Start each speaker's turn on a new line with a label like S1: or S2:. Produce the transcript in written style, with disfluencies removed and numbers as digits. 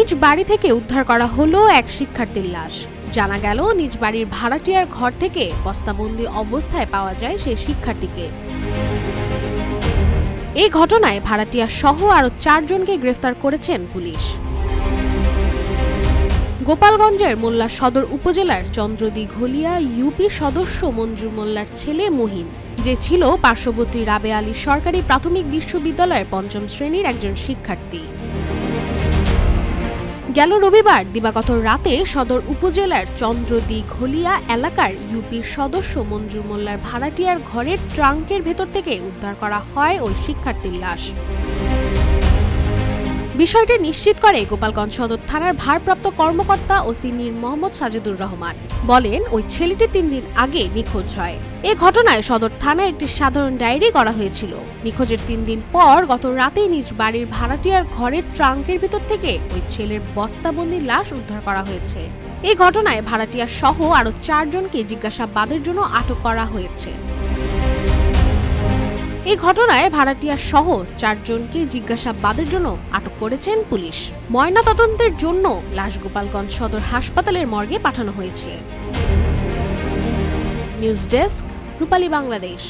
S1: নিজ বাড়ি থেকে উদ্ধার করা হলো এক শিক্ষার্থীর লাশ। জানা গেল, নিজ বাড়ির ভাড়াটিয়ার ঘর থেকে বস্তাবন্দি অবস্থায় পাওয়া যায় সেই শিক্ষার্থীকে। এই ঘটনায় ভাড়াটিয়া সহ আরও 4 জনকে গ্রেফতার করেছেন পুলিশ। গোপালগঞ্জের মোল্লা সদর উপজেলার চন্দ্রদিঘলিয়া ইউপি সদস্য মঞ্জু মোল্লার ছেলে মহিন, যে ছিল পার্শ্ববর্তী রাবে আলী সরকারি প্রাথমিক বিশ্ববিদ্যালয়ের 5ম শ্রেণীর একজন শিক্ষার্থী। গেল রবিবার দিবাগত রাতে সদর উপজেলার চন্দ্রদিঘলিয়া এলাকার ইউপির সদস্য মঞ্জু মোল্লার ভাড়াটিয়ার ঘরের ট্রাঙ্কের ভেতর থেকে উদ্ধার করা হয় ওই শিক্ষার্থীর লাশ। বিষয়টি নিশ্চিত করে গোপালগঞ্জ সদর থানার ভারপ্রাপ্ত কর্মকর্তা ওসি মীর মোহাম্মদ সাজেদুর রহমান। বলেন, ওই ছেলেটি 3 দিন আগে নিখোঁজ হয়। এ ঘটনায় সদর থানায় একটি সাধারণ ডায়েরি করা হয়েছিল। নিখোঁজের 3 দিন পর গত রাতেই নিজ বাড়ির ভাড়াটিয়ার ঘরের ট্রাঙ্কের ভিতর থেকে ওই ছেলের বস্তাবন্দি লাশ উদ্ধার করা হয়েছে। এই ঘটনায় ভাড়াটিয়া সহ আরও 4 জনকে জিজ্ঞাসাবাদের জন্য আটক করা হয়েছে। এই ঘটনায় ভাড়াটিয়া সহ 4 জনকে জিজ্ঞাসাবাদের জন্য আটক করেছেন পুলিশ। ময়নাতদন্তের জন্য লাশ গোপালগঞ্জ সদর হাসপাতালের মর্গে পাঠানো হয়েছে। নিউজ ডেস্ক, রূপালী বাংলাদেশ।